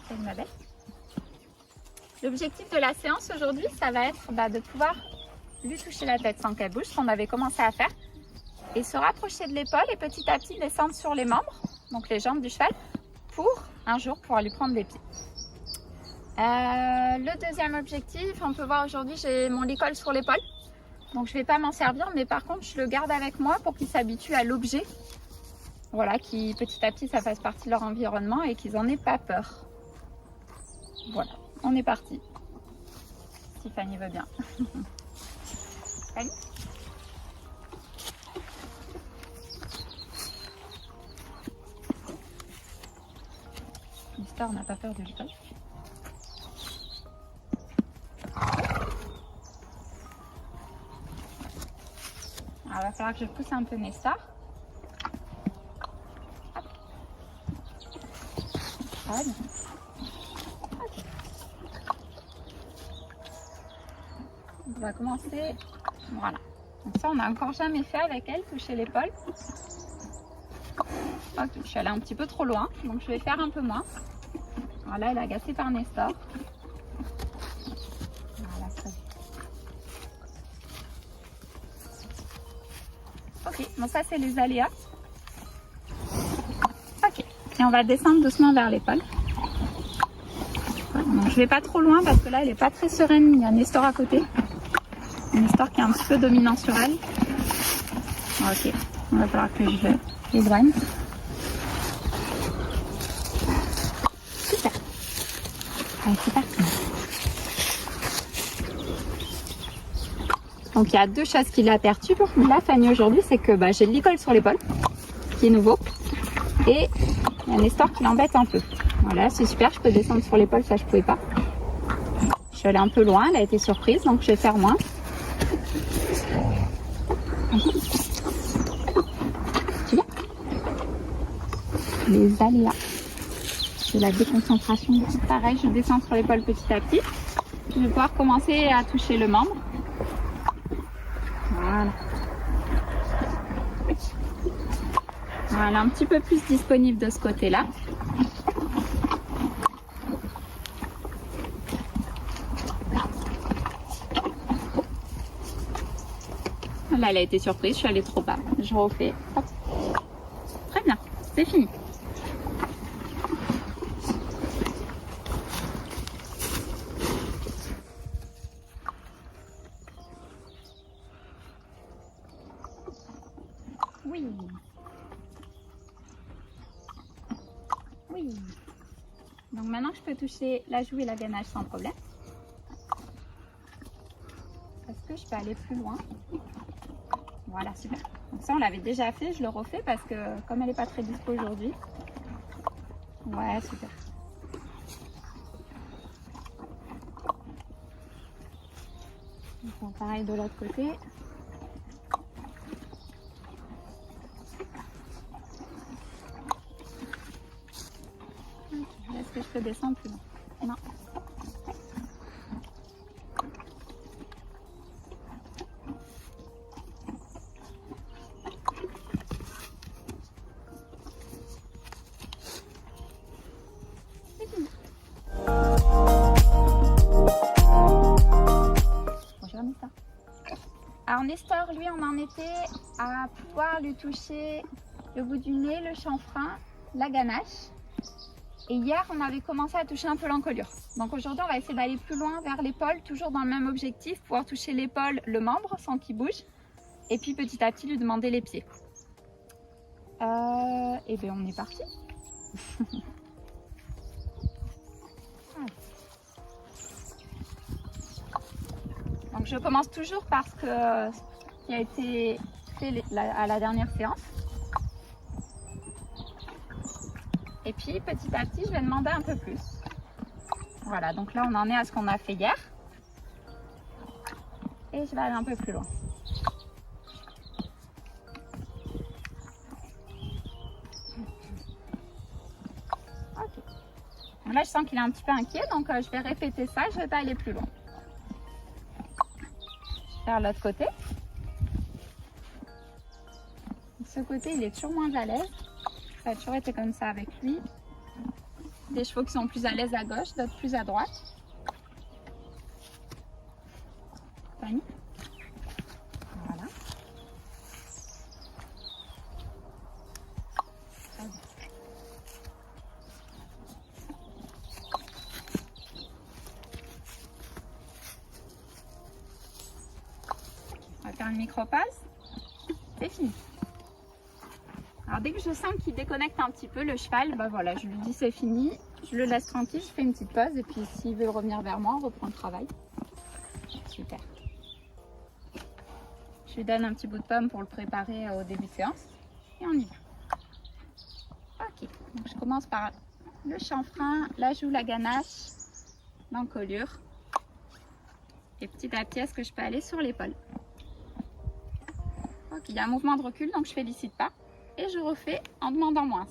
Salut ma belle. L'objectif de la séance aujourd'hui, ça va être de pouvoir lui toucher la tête sans qu'elle bouge, ce qu'on avait commencé à faire, et se rapprocher de l'épaule et petit à petit descendre sur les membres, donc les jambes du cheval, pour un jour pouvoir lui prendre les pieds. Le deuxième objectif, on peut voir aujourd'hui, j'ai mon licol sur l'épaule, donc je ne vais pas m'en servir, mais par contre je le garde avec moi pour qu'il s'habitue à l'objet, voilà, qui petit à petit ça fasse partie de leur environnement et qu'ils n'en aient pas peur. Voilà, on est parti. Si Fanny veut bien. Fanny ? Mister, on n'a pas peur de l'école. Alors, il va falloir que je pousse un peu Nestor. Ah, bien. On va commencer. Voilà. Donc ça, on n'a encore jamais fait avec elle, toucher l'épaule. Ok, je suis allée un petit peu trop loin, donc je vais faire un peu moins. Voilà, elle est agacée par Nestor. Voilà, très bien. Ok, bon ça c'est les aléas. Ok, et on va descendre doucement vers l'épaule. Donc je vais pas trop loin parce que là elle est pas très sereine, il y a Nestor à côté. Nestor qui est un petit peu dominant sur elle. Ok, il va falloir que je l'éloigne. Super. Allez, c'est parti. Donc il y a deux choses qui la perturbent. La Fanny aujourd'hui, c'est que j'ai le licol sur l'épaule, qui est nouveau. Et il y a Nestor qui l'embête un peu. Voilà, c'est super, je peux descendre sur l'épaule, ça je pouvais pas. Je suis allée un peu loin, elle a été surprise, donc je vais faire moins. Tu viens ? Les aléas de la déconcentration. Pareil, je descends sur l'épaule petit à petit. Je vais pouvoir commencer à toucher le membre. Voilà. Voilà, un petit peu plus disponible de ce côté-là. Là, elle a été surprise, je suis allée trop bas. Je refais. Hop. Très bien, c'est fini. Oui. Oui. Donc maintenant, je peux toucher la joue et la ganache sans problème. Est-ce que je peux aller plus loin? Voilà, super. Donc ça, on l'avait déjà fait, je le refais parce que comme elle n'est pas très dispo aujourd'hui. Ouais, super. Donc, pareil de l'autre côté. Est-ce que je peux descendre plus loin? Non. Bonjour Nestor. Alors Nestor, lui, on en était à pouvoir lui toucher le bout du nez, le chanfrein, la ganache. Et hier, on avait commencé à toucher un peu l'encolure. Donc aujourd'hui, on va essayer d'aller plus loin vers l'épaule, toujours dans le même objectif, pouvoir toucher l'épaule, le membre, sans qu'il bouge. Et puis petit à petit, lui demander les pieds. Et bien, on est parti. Donc je commence toujours par ce qui a été fait à la dernière séance. Et puis petit à petit, je vais demander un peu plus. Voilà, donc là on en est à ce qu'on a fait hier. Et je vais aller un peu plus loin. Ok. Donc là je sens qu'il est un petit peu inquiet, donc je vais répéter ça, je ne vais pas aller plus loin. Vers l'autre côté. Ce côté il est toujours moins à l'aise. Ça a toujours été comme ça avec lui. Des chevaux qui sont plus à l'aise à gauche, d'autres plus à droite. Fanny. Voilà. Très bien. On va faire une micro-pause. C'est fini. Alors dès que je sens qu'il déconnecte un petit peu le cheval, bah voilà, je lui dis c'est fini, je le laisse tranquille, je fais une petite pause et puis s'il veut revenir vers moi, on reprend le travail. Super. Je lui donne un petit bout de pomme pour le préparer au début de séance et on y va. Ok, donc je commence par le chanfrein, la joue, la ganache, l'encolure et petit à petit, est-ce que je peux aller sur l'épaule. Ok, il y a un mouvement de recul, donc je félicite pas. Et je refais en demandant moins.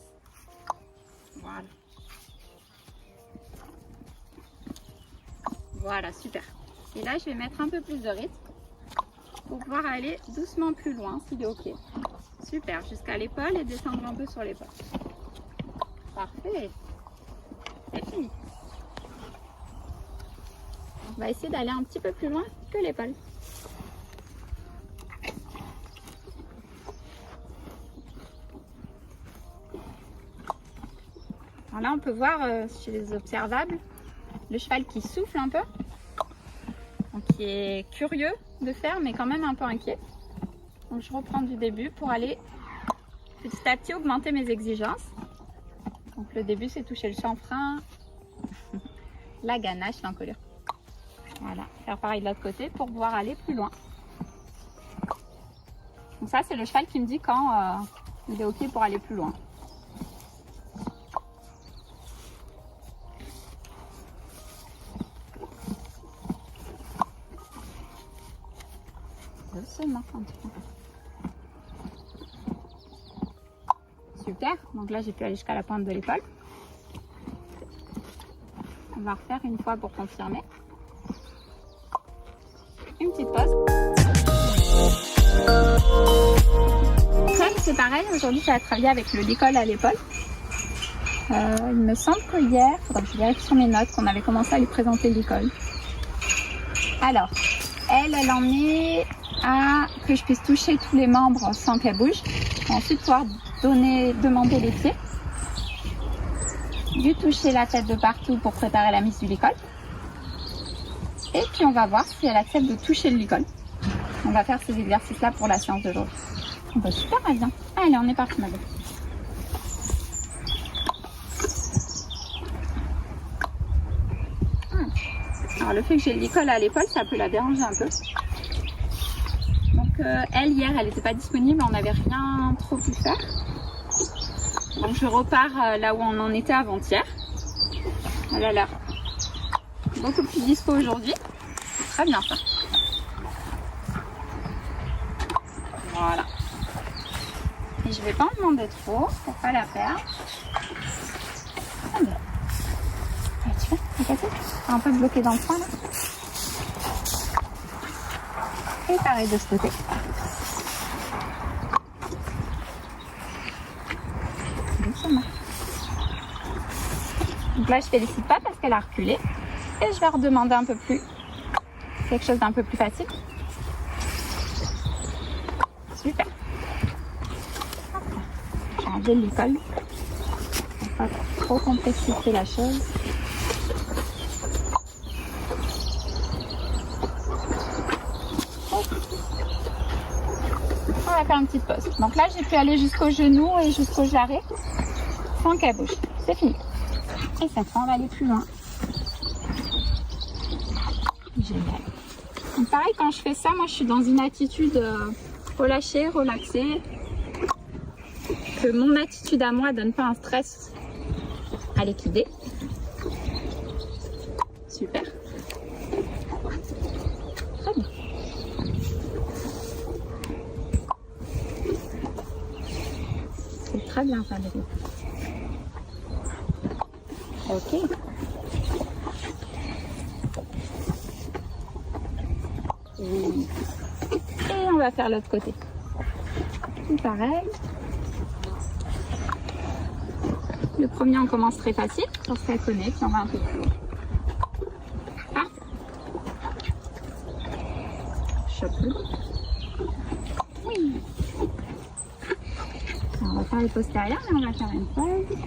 Voilà. Voilà, super. Et là, je vais mettre un peu plus de rythme pour pouvoir aller doucement plus loin, s'il est OK. Super, jusqu'à l'épaule et descendre un peu sur l'épaule. Parfait. C'est fini. On va essayer d'aller un petit peu plus loin que l'épaule. Alors là, on peut voir chez les observables le cheval qui souffle un peu, donc qui est curieux de faire, mais quand même un peu inquiet. Donc je reprends du début pour aller petit à petit augmenter mes exigences. Donc le début, c'est toucher le chanfrein, la ganache, l'encolure. Voilà, faire pareil de l'autre côté pour pouvoir aller plus loin. Donc ça, c'est le cheval qui me dit quand il est OK pour aller plus loin. Doucement, un petit peu. Super, donc là j'ai pu aller jusqu'à la pointe de l'épaule. On va refaire une fois pour confirmer. Une petite pause. Comme c'est pareil, aujourd'hui ça a travaillé avec le licol à l'épaule. Il me semble que hier, il faudra que je vérifie sur mes notes qu'on avait commencé à lui présenter le licol. Alors, elle en est à que je puisse toucher tous les membres sans qu'elle bouge. Ensuite, pouvoir demander les pieds. Lui toucher la tête de partout pour préparer la mise du licol. Et puis, on va voir si elle accepte de toucher le licol. On va faire ces exercices-là pour la séance d'aujourd'hui. On va super bien. Allez, on est parti, ma belle. Alors, le fait que j'ai le licol à l'épaule, ça peut la déranger un peu. Donc elle, hier, elle n'était pas disponible, on n'avait rien trop pu faire. Donc je repars là où on en était avant-hier. Elle a l'air beaucoup plus dispo aujourd'hui. C'est très bien ça. Voilà. Et je vais pas en demander trop pour pas la perdre. Ah ben. Tu vois, c'est cassé. Un peu bloqué dans le coin là. Et pareil de ce côté. Doucement. Donc là, je félicite pas parce qu'elle a reculé. Et je vais redemander un peu plus. Quelque chose d'un peu plus facile. Super. J'ai enlevé le licol. Pour pas trop complexifier la chose. On va faire une petite pause. Donc là, j'ai pu aller jusqu'au genou et jusqu'au jarret sans qu'elle bouge. C'est fini. Et cette fois, on va aller plus loin. Génial. Donc pareil, quand je fais ça, moi, je suis dans une attitude relâchée, relaxée. Que mon attitude à moi donne pas un stress à l'équidé. Super. Très bien. C'est très bien ça, Valérie. Ok. Et on va faire l'autre côté. Tout pareil. Le premier, on commence très facile, sur ce qu'elle connaît, puis on va un peu plus haut. Parfait. Chope-le. Oui. Alors, on va faire les postérieurs, mais on va faire une pause.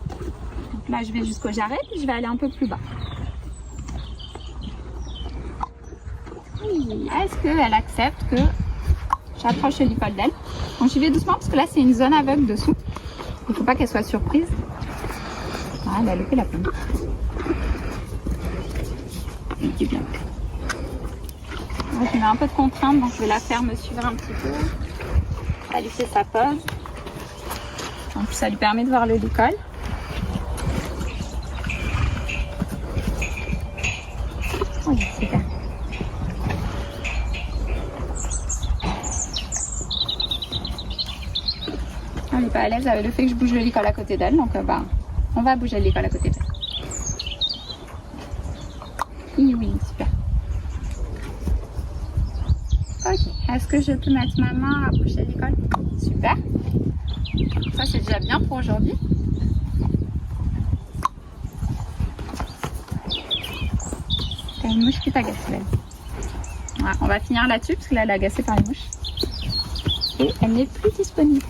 Donc là, je vais jusqu'au jarret, puis je vais aller un peu plus bas. Oui. Est-ce qu'elle accepte que j'approche l'épaule d'elle? Bon, j'y vais doucement parce que là, c'est une zone aveugle dessous. Il ne faut pas qu'elle soit surprise. Ah, elle a loupé la pomme. C'est bien. Moi, je mets un peu de contrainte, donc je vais la faire me suivre un petit peu. Elle lui fait sa pause. En plus, ça lui permet de voir le décolle. Oui, super. Elle n'est pas à l'aise avec le fait que je bouge le licol à côté d'elle, donc on va bouger le licol à côté d'elle. Oui, super. Ok, est-ce que je peux mettre ma main à bouger le licol? Super. Ça, c'est déjà bien pour aujourd'hui. T'as une mouche qui t'agace, là. Voilà, on va finir là-dessus, parce que là, elle est agacée par les mouches. Et elle n'est plus disponible.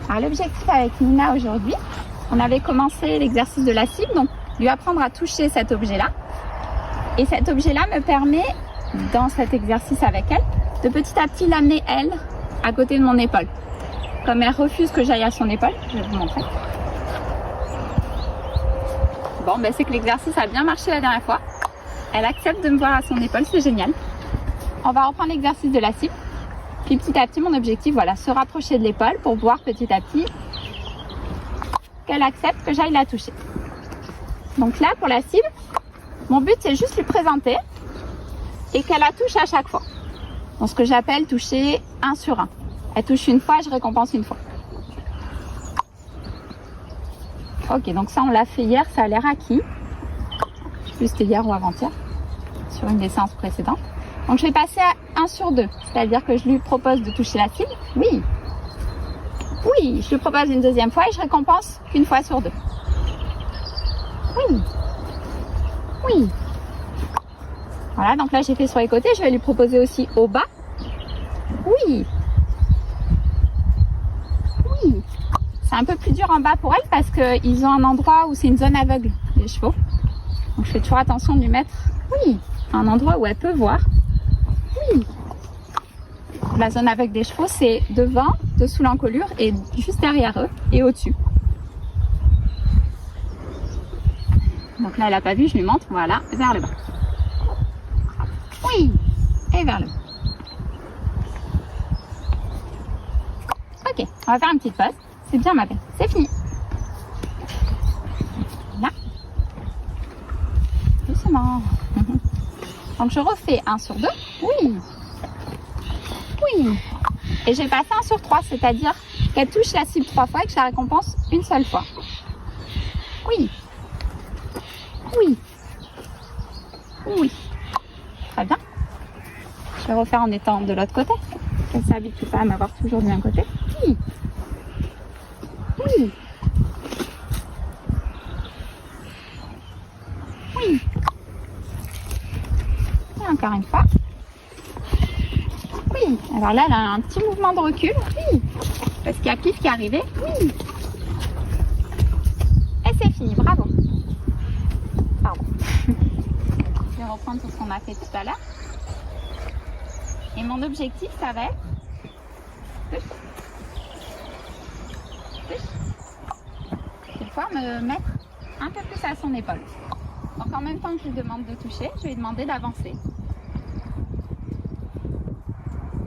Alors, l'objectif avec Nina aujourd'hui, on avait commencé l'exercice de la cible, donc lui apprendre à toucher cet objet-là. Et cet objet-là me permet, dans cet exercice avec elle, de petit à petit l'amener, elle, à côté de mon épaule. Comme elle refuse que j'aille à son épaule, je vais vous montrer. Bon, ben c'est que l'exercice a bien marché la dernière fois. Elle accepte de me voir à son épaule, c'est génial. On va reprendre l'exercice de la cible. Puis petit à petit, mon objectif, voilà, se rapprocher de l'épaule pour voir petit à petit qu'elle accepte que j'aille la toucher. Donc là, pour la cible, mon but, c'est juste lui présenter et qu'elle la touche à chaque fois. Donc ce que j'appelle toucher 1 sur 1. Elle touche une fois, je récompense une fois. Ok, donc ça, on l'a fait hier, ça a l'air acquis. Je sais plus si c'était hier ou avant-hier, sur une des séances précédentes. Donc je vais passer à 1 sur 2, c'est-à-dire que je lui propose de toucher la cible. Oui. Oui, je lui propose une deuxième fois et je récompense une fois sur 2. Oui. Oui. Voilà, donc là j'ai fait sur les côtés, je vais lui proposer aussi au bas. Oui. Oui. C'est un peu plus dur en bas pour elle parce qu'ils ont un endroit où c'est une zone aveugle, les chevaux. Donc je fais toujours attention de lui mettre, oui, un endroit où elle peut voir. Oui. La zone aveugle des chevaux, c'est devant, dessous l'encolure et juste derrière eux et au-dessus. Donc là, elle n'a pas vu, je lui montre, voilà, vers le bas. Oui, et vers le bas. Ok, on va faire une petite pause. C'est bien ma belle, c'est fini. Là. Doucement. Donc je refais 1 sur 2. Oui. Oui. Et je vais passer 1 sur 3, c'est-à-dire qu'elle touche la cible 3 fois et que je la récompense une seule fois. Oui. Oui. Oui. Très bien. Je vais refaire en étant de l'autre côté. Qu'elle ne s'habitue pas à m'avoir toujours du même côté. Oui. Oui. Oui. Et encore une fois. Oui. Alors là, elle a un petit mouvement de recul. Oui. Parce qu'il y a Pif qui est arrivé. Oui. Et c'est fini. Bravo. Pardon. Je vais reprendre tout ce qu'on a fait tout à l'heure. Et mon objectif, ça va être de pouvoir me mettre un peu plus à son épaule. Donc en même temps que je lui demande de toucher, je vais lui demander d'avancer.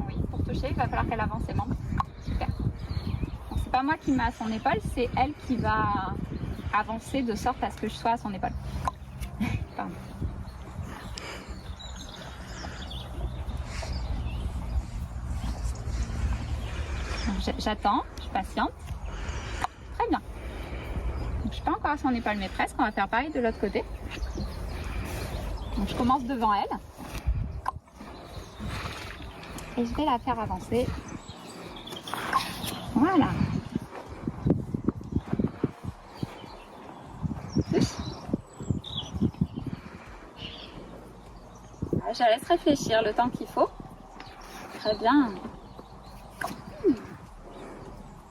Oui, pour toucher, il va falloir qu'elle avance ses membres. Super. Donc c'est pas moi qui me mets à son épaule, c'est elle qui va avancer de sorte à ce que je sois à son épaule. Pardon. J'attends, je patiente. Très bien. Donc, je ne suis pas encore à son épaule, mais presque. On va faire pareil de l'autre côté. Donc, je commence devant elle. Et je vais la faire avancer Voilà. Touche. Je la laisse réfléchir le temps qu'il faut. Très bien.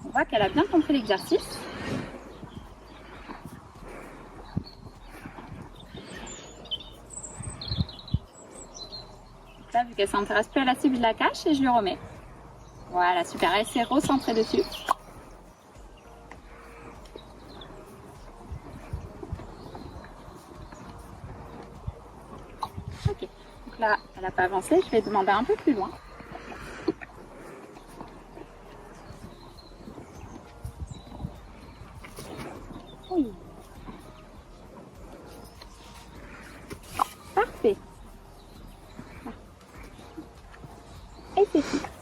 On voit qu'elle a bien compris l'exercice. Là, vu qu'elle s'intéresse plus à la cible, je la cache et je lui remets. Voilà, super. Elle s'est recentrée dessus. Ok. Donc là, elle n'a pas avancé. Je vais demander un peu plus loin. Oui. Parfait. Et c'est tout.